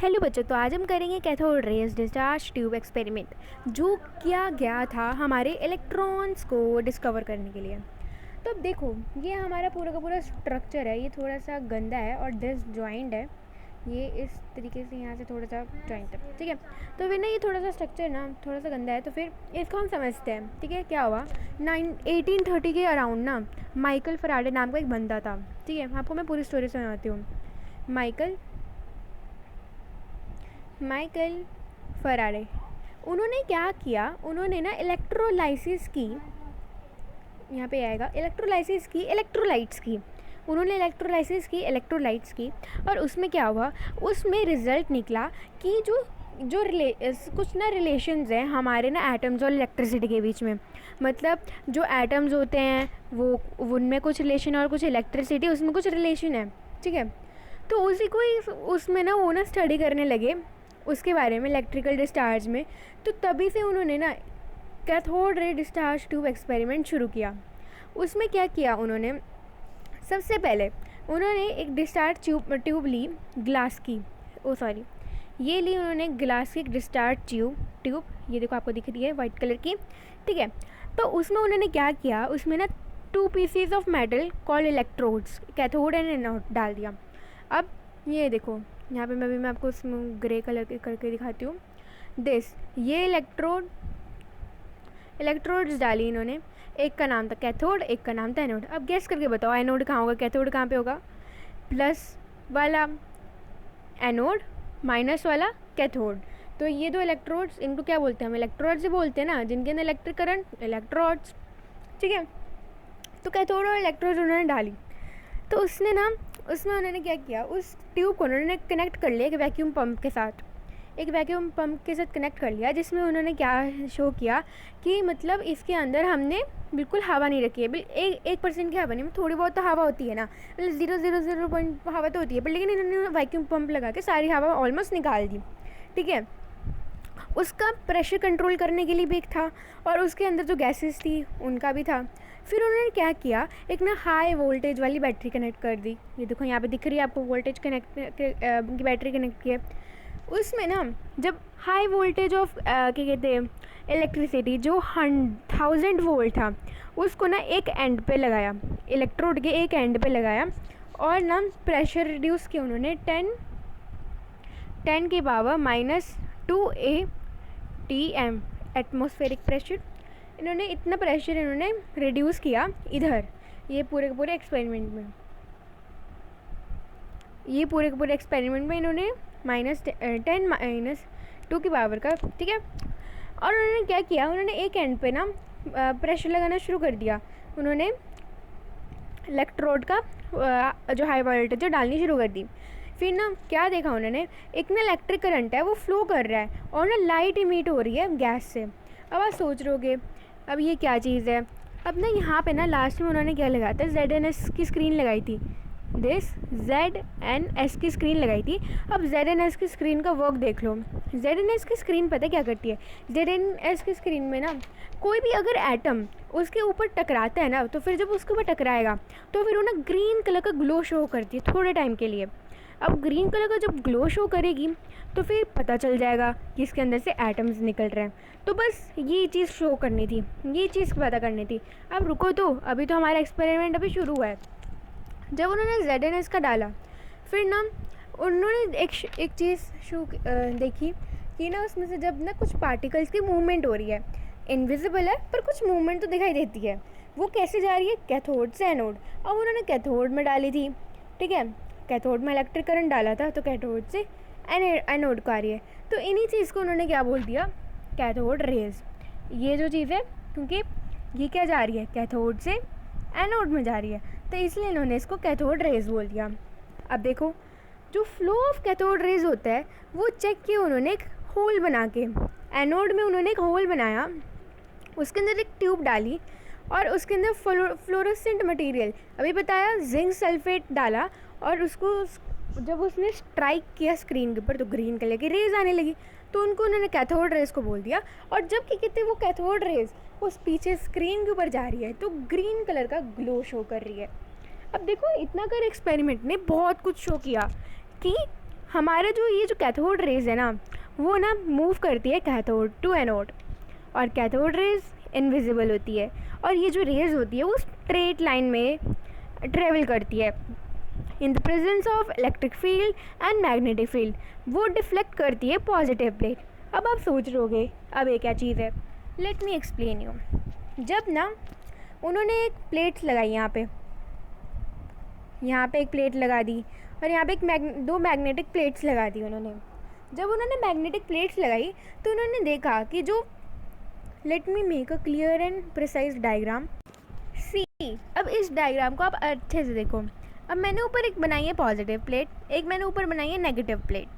Hello बच्चों, तो आज हम करेंगे cathode rays discharge tube experiment जो किया गया था हमारे इलेक्ट्रॉन्स को डिस्कवर करने के लिए। तो अब देखो, ये हमारा पूरा का पूरा स्ट्रक्चर है। ये थोड़ा सा गंदा है और डिसजॉइंट है। ये इस तरीके से यहाँ से थोड़ा सा जॉइंट है, ठीक है। तो फिर ना ये थोड़ा सा स्ट्रक्चर ना थोड़ा सा गंदा है, तो फिर इसको हम समझते हैं, ठीक है। क्या हुआ, 1830 के अराउंड ना माइकल फराडे नाम का एक बंदा था, ठीक है। आपको मैं पूरी स्टोरी सुनाती हूँ। माइकल फराडे, उन्होंने क्या किया, उन्होंने ना इलेक्ट्रोलाइसिस की, यहाँ पे आएगा इलेक्ट्रोलाइसिस की, इलेक्ट्रोलाइट्स की। उन्होंने इलेक्ट्रोलाइसिस की, इलेक्ट्रोलाइट्स की, और उसमें क्या हुआ, उसमें रिज़ल्ट निकला कि जो जो कुछ ना रिलेशंस हैं हमारे ना एटम्स और इलेक्ट्रिसिटी के बीच में। मतलब जो एटम्स होते हैं वो उनमें कुछ रिलेशन और कुछ इलेक्ट्रिसिटी उसमें कुछ रिलेशन है, ठीक है। तो उसी को उसमें ना वो ना स्टडी करने लगे उसके बारे में, इलेक्ट्रिकल डिस्चार्ज में। तो तभी से उन्होंने ना cathode ray discharge tube experiment शुरू किया। उसमें क्या किया उन्होंने, सबसे पहले उन्होंने एक डिस्चार्ज ट्यूब ली ग्लास की, ये ली उन्होंने ग्लास की डिस्चार्ज ट्यूब। ये देखो आपको दिख रही है वाइट कलर की, ठीक है। तो उसमें उन्होंने क्या किया, उसमें ना 2 PCs of metal called electrodes, cathode and anode डाल दिया। अब ये देखो यहाँ पे मैं आपको उसमें ग्रे कलर के करके दिखाती हूँ। ये इलेक्ट्रोड्स डाली इन्होंने। एक का नाम था कैथोड, एक का नाम था एनोड। अब गेस करके बताओ एनोड कहाँ होगा, कैथोड कहाँ पे होगा। प्लस वाला एनोड, माइनस वाला कैथोड। तो ये दो इलेक्ट्रोड्स, इनको क्या बोलते हैं हम, इलेक्ट्रोड्स ही बोलते हैं ना, जिनके अंदर इलेक्ट्रिक करंट, इलेक्ट्रोड्स, ठीक है। तो कैथोड और इलेक्ट्रोड उन्होंने डाली। तो उसमें उन्होंने क्या किया, उस ट्यूब को उन्होंने कनेक्ट कर लिया एक वैक्यूम पंप के साथ, कनेक्ट कर लिया, जिसमें उन्होंने क्या शो किया कि मतलब इसके अंदर हमने बिल्कुल हवा नहीं रखी है। एक परसेंट की हवा नहीं, थोड़ी बहुत तो हवा होती है ना, मतलब 0.00 हवा तो होती है, पर लेकिन इन्होंने वैक्यूम पंप लगा के सारी हवा ऑलमोस्ट निकाल दी, ठीक है। उसका प्रेशर कंट्रोल करने के लिए भी एक था, और उसके अंदर जो गैसेस थी उनका भी था। फिर उन्होंने क्या किया, एक ना हाई वोल्टेज वाली बैटरी कनेक्ट कर दी। ये देखो यहाँ पे दिख रही है आपको वोल्टेज की बैटरी कनेक्ट की है। उसमें ना जब हाई वोल्टेज ऑफ क्या कहते हैं इलेक्ट्रिसिटी जो 1000 वोल्ट था, उसको ना एक एंड पे लगाया, इलेक्ट्रोड के एक एंड पे लगाया, और ना प्रेशर रिड्यूस किया उन्होंने 10 की पावर -2 atm एटमॉस्फेरिक प्रेशर। इन्होंने इतना प्रेशर इन्होंने रिड्यूस किया इधर, ये पूरे के पूरे एक्सपेरिमेंट में, इन्होंने -10 -2 की पावर का, ठीक है। और उन्होंने क्या किया, उन्होंने एक एंड पे ना प्रेशर लगाना शुरू कर दिया। उन्होंने इलेक्ट्रोड का जो हाई वोल्टेज डालनी शुरू कर दी। फिर ना क्या देखा उन्होंने, एक ना इलेक्ट्रिक करंट है वो फ्लो कर रहा है, और ना लाइट इमिट हो रही है गैस से। अब आप सोच रहोगे अब ये क्या चीज़ है। अब ना यहाँ पे ना लास्ट में उन्होंने क्या लगाया था, ZNS की स्क्रीन लगाई थी, ZNS की स्क्रीन लगाई थी। अब ZNS की स्क्रीन का वर्क देख लो। ZNS की स्क्रीन पता क्या करती है, ZNS की स्क्रीन में ना कोई भी अगर एटम उसके ऊपर टकराता है ना, तो फिर जब उसके ऊपर टकराएगा तो फिर वो ना ग्रीन कलर का ग्लो शो करती है थोड़े टाइम के लिए। अब ग्रीन कलर का जब ग्लो शो करेगी तो फिर पता चल जाएगा कि इसके अंदर से एटम्स निकल रहे हैं। तो बस ये चीज़ शो करनी थी, ये चीज़ पता करनी थी। अब रुको, तो अभी तो हमारा एक्सपेरिमेंट अभी शुरू हुआ है। जब उन्होंने ZNS का डाला, फिर ना उन्होंने एक चीज़ देखी कि ना उसमें से जब ना कुछ पार्टिकल्स की मूवमेंट हो रही है, इनविजिबल है पर कुछ मूवमेंट तो दिखाई देती है। वो कैसे जा रही है, कैथोड से एनोड। अब उन्होंने कैथोड में डाली थी, ठीक है, कैथोड में इलेक्ट्रिक करंट डाला था, तो कैथोड से एनोड को आ रही है। तो इन्हीं चीज़ को उन्होंने क्या बोल दिया, कैथोड रेज। ये जो चीज़ है, क्योंकि ये क्या जा रही है, कैथोड से एनोड में जा रही है, तो इसलिए इन्होंने इसको कैथोड रेज बोल दिया। अब देखो, जो फ्लो ऑफ कैथोड रेज होता है वो चेक किया उन्होंने एक होल बना के। एनोड में उन्होंने एक होल बनाया, उसके अंदर एक ट्यूब डाली, और उसके अंदर फ्लोरोसेंट मटेरियल, अभी बताया, जिंक सल्फेट डाला, और उसको जब उसने स्ट्राइक किया स्क्रीन के ऊपर तो ग्रीन कलर की रेज आने लगी। तो उन्होंने कैथोड रेज को बोल दिया। और जब कि कहते वो कैथोड रेज उस पीछे स्क्रीन के ऊपर जा रही है तो ग्रीन कलर का ग्लो शो कर रही है। अब देखो, इतना कर एक्सपेरिमेंट ने बहुत कुछ शो किया कि हमारा जो ये जो कैथोड रेज है ना, वो ना मूव करती है कैथोड टू एनोड, और कैथोड रेज इनविजिबल होती है, और ये जो रेज होती है वो स्ट्रेट लाइन में ट्रेवल करती है in the presence of electric field and magnetic field. वो डिफ्लेक्ट करती है पॉजिटिव प्लेट। अब आप सोच रहोगे अब ये क्या चीज़ है, लेट मी एक्सप्लेन यू। जब ना उन्होंने एक प्लेट्स लगाई यहाँ पे एक प्लेट लगा दी, और यहाँ पे दो मैग्नेटिक प्लेट्स लगा दी उन्होंने। जब उन्होंने मैग्नेटिक प्लेट्स लगाई तो उन्होंने देखा कि जो, let me make a clear and precise diagram. See, अब इस डायग्राम को आप अच्छे से देखो। अब मैंने ऊपर एक बनाई है पॉजिटिव प्लेट, एक मैंने ऊपर बनाई है नेगेटिव प्लेट।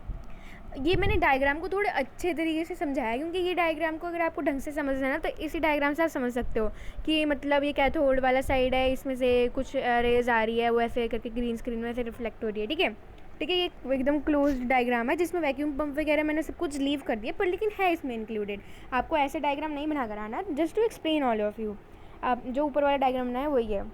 ये मैंने डायग्राम को थोड़े अच्छे तरीके से समझाया, क्योंकि ये डायग्राम को अगर आपको ढंग से समझना है ना, तो इसी डायग्राम से आप समझ सकते हो कि मतलब ये कैथोड वाला साइड है, इसमें से कुछ रेज आ रही है, वो ऐसे करके ग्रीन स्क्रीन में ऐसे रिफ्लेक्ट हो रही है। ठीक है, ये एकदम क्लोज्ड डायग्राम है जिसमें वैक्यूम पंप वगैरह मैंने सब कुछ लीव कर दिया, पर लेकिन है इसमें इंक्लूडेड। आपको ऐसे डायग्राम नहीं बना कर आना, just to explain all of you. आप जो ऊपर वाला डायग्राम बनाया वही है।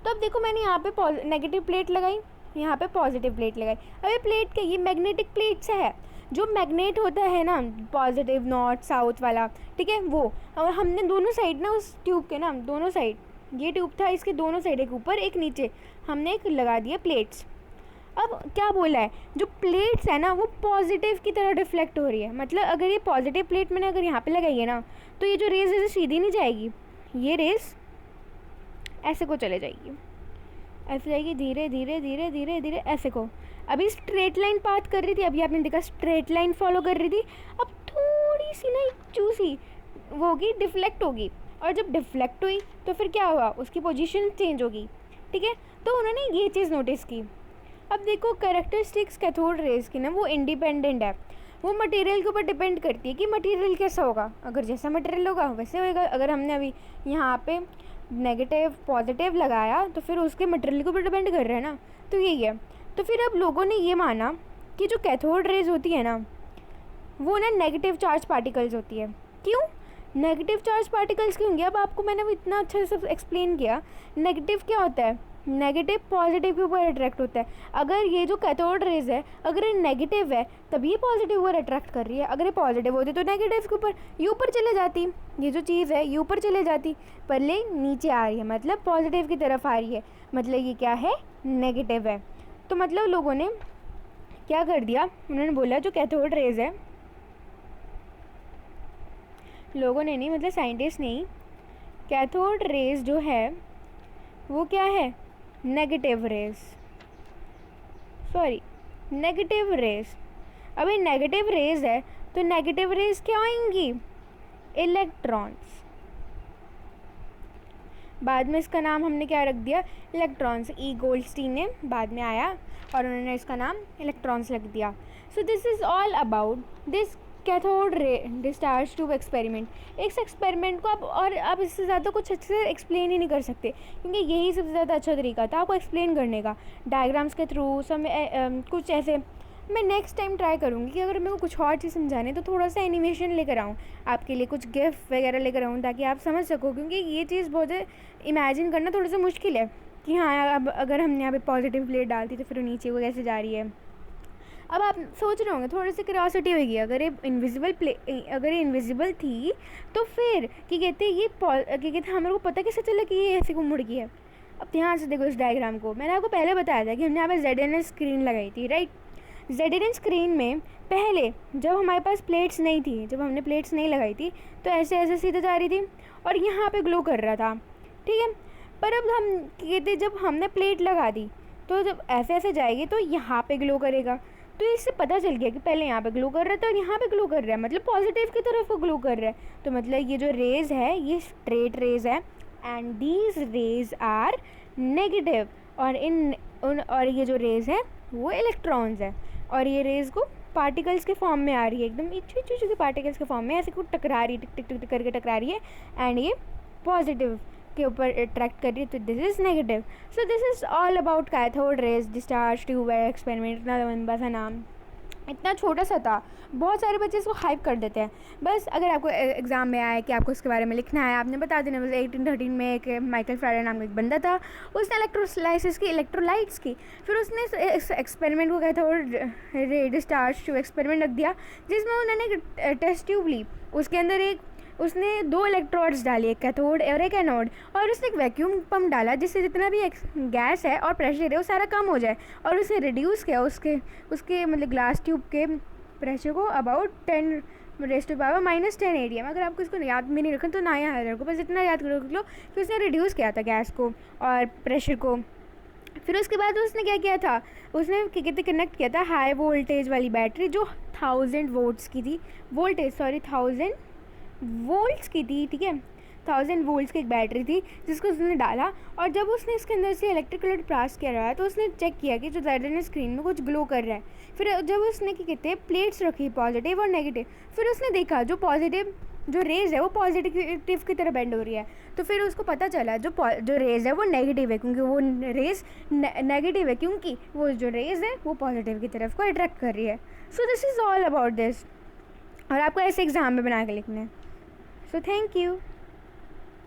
तो अब देखो, मैंने यहाँ पे नेगेटिव प्लेट लगाई, यहाँ पे पॉजिटिव प्लेट लगाई। अब ये प्लेट क्या, ये मैग्नेटिक प्लेट से है। जो मैग्नेट होता है ना, पॉजिटिव नॉर्थ साउथ वाला, ठीक है वो, और हमने दोनों साइड ना उस ट्यूब के ना, दोनों साइड, ये ट्यूब था इसके दोनों साइड, एक ऊपर एक नीचे, हमने एक लगा दिया प्लेट्स। अब क्या बोला है, जो प्लेट्स है ना वो पॉजिटिव की तरह डिफ्लेक्ट हो रही है। मतलब अगर ये पॉजिटिव प्लेट मैंने अगर यहाँ पे लगाई है ना, तो ये जो रेज है सीधी नहीं जाएगी, ये रेज ऐसे को चले जाएगी, ऐसे जाएगी धीरे धीरे धीरे धीरे धीरे ऐसे को। अभी स्ट्रेट लाइन पाथ कर रही थी, अभी आपने देखा स्ट्रेट लाइन फॉलो कर रही थी। अब थोड़ी सी ना चूसी वो होगी, डिफ्लेक्ट होगी, और जब डिफ्लेक्ट हुई तो फिर क्या हुआ, उसकी पोजीशन चेंज होगी। ठीक है, तो उन्होंने ये चीज़ नोटिस की। अब देखो, कैरेक्टरिस्टिक्स कैथोड रेज की ना वो इंडिपेंडेंट है, वो मटेरियल के ऊपर डिपेंड करती है कि मटेरियल कैसा होगा। अगर जैसा मटेरियल होगा वैसे होएगा। अगर हमने अभी यहाँ पे नेगेटिव पॉजिटिव लगाया तो फिर उसके मटेरियल के ऊपर डिपेंड कर रहा है ना, तो यही है। तो फिर अब लोगों ने ये माना कि जो कैथोड रेज होती है ना, वो ना नेगेटिव चार्ज पार्टिकल्स होती है। क्यों नेगेटिव चार्ज पार्टिकल्स क्यों होंगे? अब आपको मैंने वो इतना अच्छे से एक्सप्लेन किया। नेगेटिव क्या होता है, नेगेटिव पॉजिटिव के ऊपर अट्रैक्ट होता है। अगर ये जो कैथोड रेज है, अगर ये नेगेटिव है तभी ये पॉजिटिव ऊपर अट्रैक्ट कर रही है। अगर ये पॉजिटिव होती तो नेगेटिव के ऊपर ये ऊपर चले जाती, ये जो चीज़ है ये ऊपर चले जाती, पर ले नीचे आ रही है, मतलब पॉजिटिव की तरफ आ रही है, मतलब ये क्या है, नेगेटिव है। तो मतलब लोगों ने क्या कर दिया, उन्होंने बोला जो कैथोड रेज है, लोगों ने नहीं मतलब साइंटिस्ट नहीं, कैथोड रेज जो है वो क्या है, negative rays, sorry negative rays. अब ये नेगेटिव रेज है तो नेगेटिव रेज क्या आएंगी, इलेक्ट्रॉन्स। बाद में इसका नाम हमने क्या रख दिया, इलेक्ट्रॉन्स। ई गोल्डस्टीन ने बाद में आया और उन्होंने इसका नाम इलेक्ट्रॉन्स रख दिया। So this is all about this cathode ray discharge tube experiment. इस एक्सपेरिमेंट को आप इससे ज़्यादा कुछ अच्छे से एक्सप्लेन ही नहीं कर सकते, क्योंकि यही सबसे ज़्यादा अच्छा तरीका था आपको एक्सप्लेन करने का, डायग्राम्स के थ्रू सब कुछ ऐसे। मैं नेक्स्ट टाइम ट्राई करूँगी कि अगर मेरे को कुछ और चीज़ समझाने तो थोड़ा सा एनिमेशन लेकर आऊँ आपके लिए, कुछ गिफ्ट वगैरह लेकर आऊँ ताकि आप समझ सको, क्योंकि ये चीज़ बहुत इमेजिन करना थोड़ा सा मुश्किल है कि हाँ अब अगर हमने यहाँ पे पॉजिटिव प्लेट डालती तो फिर नीचे वो कैसे जा रही है। अब आप सोच रहे होंगे, थोड़ी सी क्यूरियोसिटी होगी, अगर ये इनविजिबल थी तो फिर क्या कहते ये क्या कहते हमारे को पता कैसे चला कि ये ऐसे को मुड़ गई है। अब ध्यान से देखो इस डायग्राम को, मैंने आपको पहले बताया था कि हमने यहाँ पे ZNS स्क्रीन लगाई थी, राइट। ZNS स्क्रीन में पहले जब हमारे पास प्लेट्स नहीं थी, जब हमने प्लेट्स नहीं लगाई थी तो ऐसे ऐसे सीधे जा रही थी और यहाँ पे ग्लो कर रहा था, ठीक है। पर अब हम कहते जब हमने प्लेट लगा दी तो जब ऐसे ऐसे जाएगी तो यहाँ पे ग्लो करेगा। तो इससे पता चल गया कि पहले यहाँ पे ग्लो कर रहा था और यहाँ पे ग्लो कर रहा है, मतलब पॉजिटिव की तरफ वो ग्लो कर रहा है। तो मतलब ये जो रेज है ये स्ट्रेट रेज है and these rays are negative, और ये जो रेज है वो इलेक्ट्रॉन्स है, और ये रेज को पार्टिकल्स के फॉर्म में आ रही है, एकदम छोटे के पार्टिकल्स के फॉर्म में ऐसे कुछ टकरा रही है, टिक टिक टिक करके टकरा रही है, एंड ये पॉजिटिव के ऊपर अट्रैक्ट कर रही है, तो this is negative. So this is all about cathode rays discharge tube experiment, इतना लंबा सा नाम। इतना छोटा सा था, बहुत सारे बच्चे इसको हाइप कर देते हैं। बस अगर आपको एग्ज़ाम में आए कि आपको इसके बारे में लिखना है, आपने बता देना। बस 1813 में एक माइकल फ्राडे नाम का एक बंदा था, उसने इलेक्ट्रोलाइसिस की, इलेक्ट्रोलाइट्स की। फिर उसने एक्सपेरिमेंट को कहता और डिस्चार्ज टू एक्सपेरिमेंट रख दिया, जिसमें उन्होंने एक टेस्ट ट्यूब ली, उसके अंदर उसने 2 इलेक्ट्रोड्स डाली, एक कैथोड और एक एनोड, और उसने एक वैक्यूम पंप डाला जिससे जितना भी गैस है और प्रेशर है वो सारा कम हो जाए, और उसने रिड्यूस किया उसके मतलब ग्लास ट्यूब के प्रेशर को अबाउट 10⁻⁻10 ATM। अगर आपको इसको याद में नहीं रखें तो ना याद रखो, बस इतना याद रख लो कि उसने रिड्यूस किया था गैस को और प्रेशर को। फिर उसके बाद उसने क्या किया था, उसने कहते कनेक्ट किया था हाई वोल्टेज वाली बैटरी जो 1000 वोल्ट्स की थी, 1000 वोल्ट्स की थी, ठीक है, 1000 वोल्ट्स की एक बैटरी थी जिसको उसने डाला। और जब उसने इसके अंदर से इलेक्ट्रिक करंट पास किया रहा है तो उसने चेक किया कि जो ZNS स्क्रीन में कुछ ग्लो कर रहा है। फिर जब उसने क्या कहते हैं प्लेट्स रखी पॉजिटिव और नेगेटिव, फिर उसने देखा जो पॉजिटिव जो रेज है वो पॉजिटिव की तरह बेंड हो रही है। तो फिर उसको पता चला जो रेज है वो नेगेटिव है, क्योंकि वो रेज नेगेटिव है क्योंकि वो जो रेज है वो पॉजिटिव की तरफ को अट्रैक्ट कर रही है। So this is all about this, और आपको ऐसे एग्ज़ाम में बना के लिखना है। So thank you.